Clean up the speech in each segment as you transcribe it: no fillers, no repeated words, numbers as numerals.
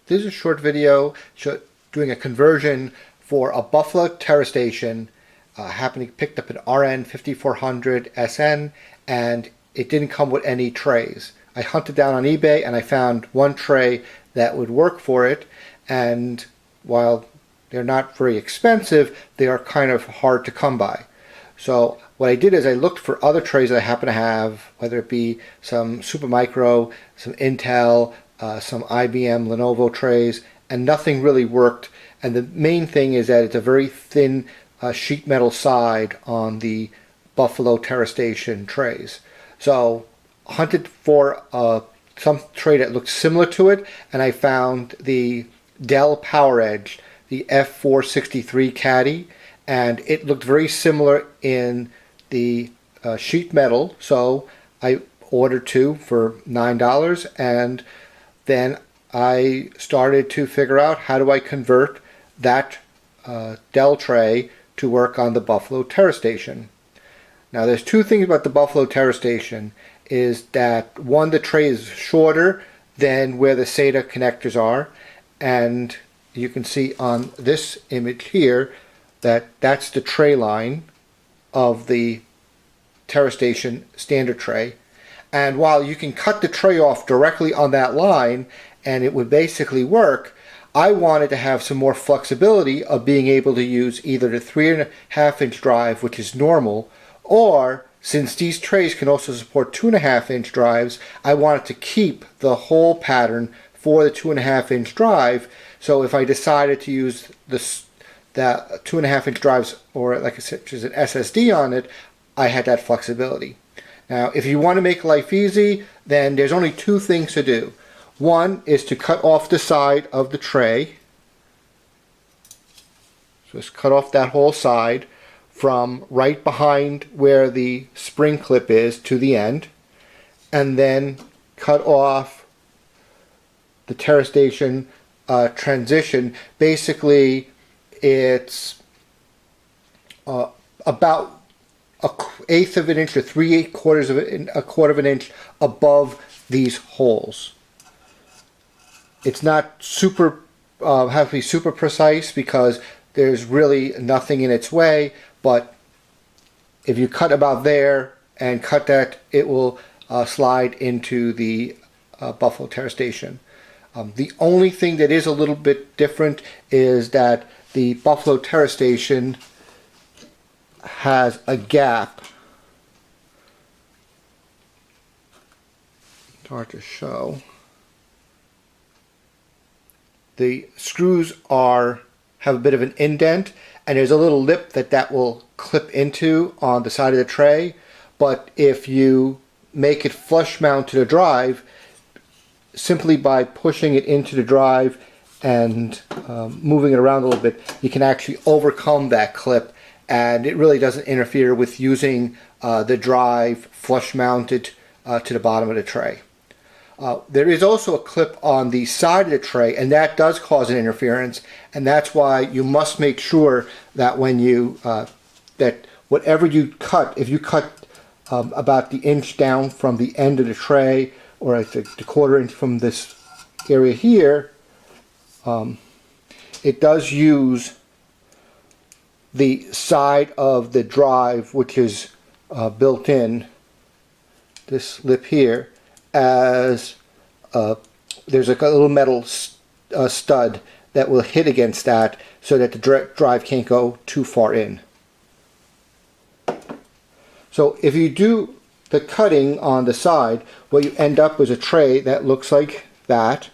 This is a short video doing a conversion for a Buffalo Terra station. Happened to picked up an RN5400 SN, and it didn't come with any trays. I hunted down on eBay and I found one tray that would work for it, and while they're not very expensive, they are kind of hard to come by. So what I did is I looked for other trays that I happen to have, whether it be some Supermicro, some Intel, some IBM, Lenovo trays, and nothing really worked. And the main thing is that it's a very thin sheet metal side on the Buffalo Terra Station trays. So hunted for some tray that looked similar to it, and I found the DELL Poweredge, the F463 caddy, and it looked very similar in the sheet metal. So I ordered two for $9, and then I started to figure out how do I convert that DELL tray to work on the Buffalo Terra Station. Now there's two things about the Buffalo Terra Station, is that one, the tray is shorter than where the SATA connectors are, and you can see on this image here that that's the tray line of the Terra Station standard tray. And while you can cut the tray off directly on that line and it would basically work, I wanted to have some more flexibility of being able to use either the 3.5-inch drive, which is normal, or since these trays can also support 2.5-inch drives, I wanted to keep the whole pattern for the 2.5-inch drive. So if I decided to use that 2.5-inch drives, or like I said, just an SSD on it, I had that flexibility. Now, if you want to make life easy, then there's only two things to do. One is to cut off the side of the tray. So just cut off that whole side from right behind where the spring clip is to the end, and then cut off the Terra Station transition. Basically, it's about a 1/8 of an inch or 3/4 of a quarter of an inch above these holes. It's not super have to be super precise because there's really nothing in its way, but if you cut about there and cut that, it will slide into the Buffalo Terra Station. The only thing that is a little bit different is that the Buffalo Terra Station has a gap. It's hard to show. The screws have a bit of an indent, and there's a little lip that will clip into on the side of the tray. But if you make it flush mount to the drive, simply by pushing it into the drive and moving it around a little bit, you can actually overcome that clip, and it really doesn't interfere with using the drive flush mounted to the bottom of the tray. There is also a clip on the side of the tray, and that does cause an interference, and that's why you must make sure that when you that whatever you cut, if you cut about the inch down from the end of the tray, or I think the 1/4 inch from this area here, it does use the side of the drive, which is built in, this lip here, as there's a little metal stud that will hit against that so that the drive can't go too far in. So if you do the cutting on the side, what you end up is a tray that looks like that.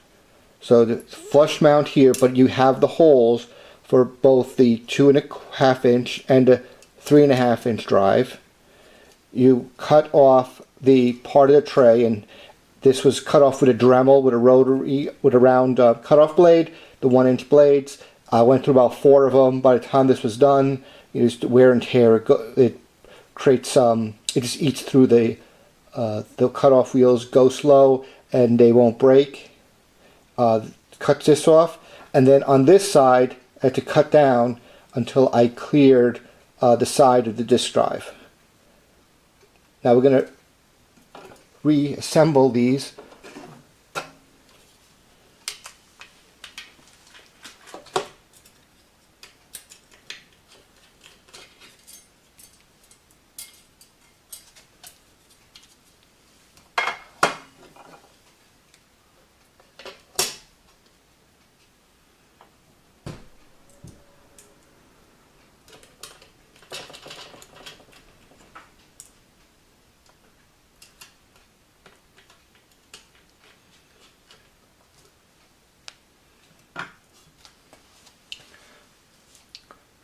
So the flush mount here, but you have the holes for both the 2.5-inch and a 3.5-inch drive. You cut off the part of the tray, and this was cut off with a Dremel, with a rotary, with a round cutoff blade, the 1-inch blades. I went through about 4 of them. By the time this was done, it was wear and tear. It creates it just eats through the cutoff wheels. Go slow, and they won't break. Cuts this off, and then on this side, I had to cut down until I cleared the side of the disk drive. Now we're going to reassemble these.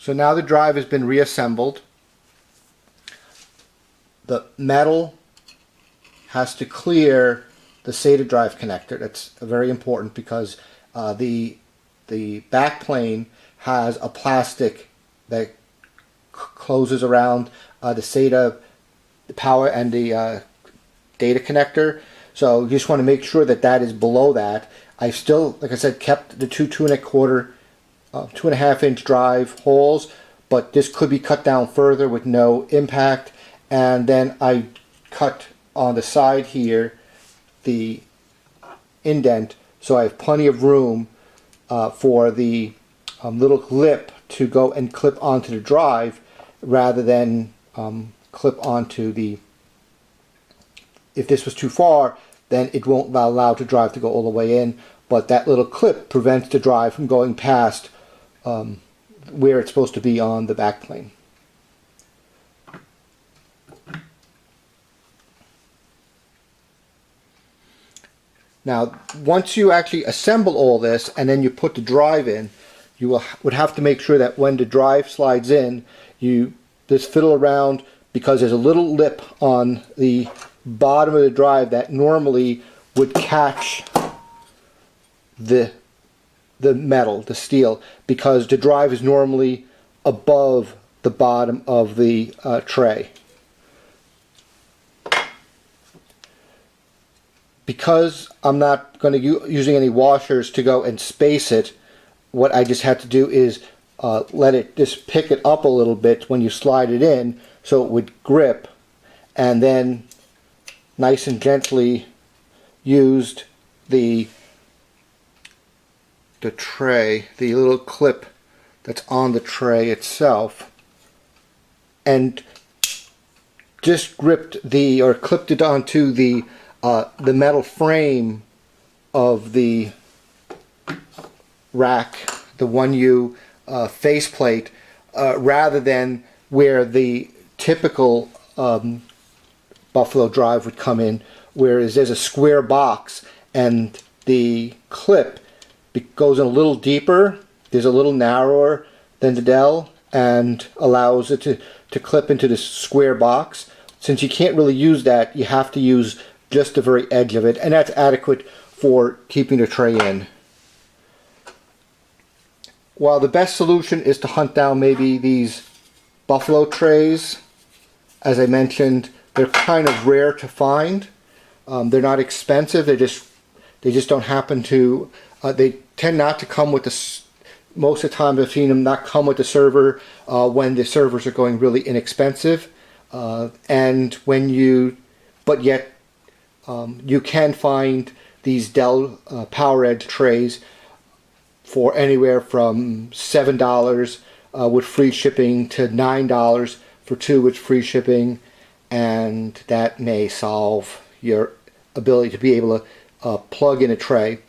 So now the drive has been reassembled. The metal has to clear the SATA drive connector. That's very important because the backplane has a plastic that closes around the SATA, the power, and the data connector. So you just want to make sure that that is below that. I still, like I said, kept the 2.25 inch drive holes, but this could be cut down further with no impact. And then I cut on the side here the indent, so I have plenty of room for the little lip to go and clip onto the drive rather than clip onto the, if this was too far, then it won't allow the drive to go all the way in, but that little clip prevents the drive from going past where it's supposed to be on the backplane. Now, once you actually assemble all this and then you put the drive in, you would have to make sure that when the drive slides in, you just fiddle around, because there's a little lip on the bottom of the drive that normally would catch the metal, the steel, because the drive is normally above the bottom of the tray. Because I'm not going to using any washers to go and space it, what I just had to do is let it just pick it up a little bit when you slide it in so it would grip, and then nice and gently used the tray, the little clip that's on the tray itself, and just gripped or clipped it onto the metal frame of the rack, the 1U faceplate, rather than where the typical Buffalo drive would come in, whereas there's a square box and the clip goes in a little deeper, there's a little narrower than the DELL, and allows it to clip into this square box. Since you can't really use that, you have to use just the very edge of it, and that's adequate for keeping the tray in. While the best solution is to hunt down maybe these Buffalo trays, as I mentioned, they're kind of rare to find. They're not expensive. They just don't happen to. They tend not to come with the. Most of the time, I've seen them not come with the server when the servers are going really inexpensive, and when you, but yet you can find these DELL Poweredge trays for anywhere from $7 with free shipping to $9 for 2 with free shipping, and that may solve your ability to be able to plug in a tray.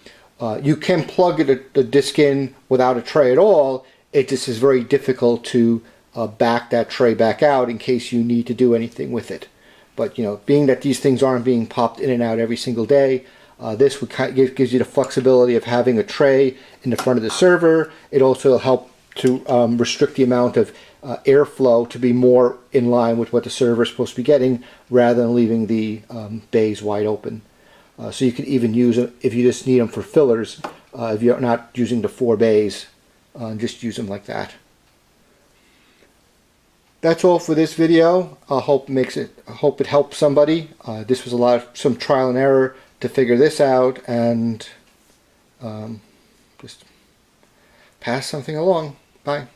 You can plug the disc in without a tray at all. It just is very difficult to back that tray back out in case you need to do anything with it. But being that these things aren't being popped in and out every single day, this would gives you the flexibility of having a tray in the front of the server. It also helps to restrict the amount of airflow to be more in line with what the server is supposed to be getting, rather than leaving the bays wide open. So you could even use them if you just need them for fillers. If you're not using the 4 bays, just use them like that. That's all for this video. I hope it helps somebody. This was some trial and error to figure this out, and just pass something along. Bye.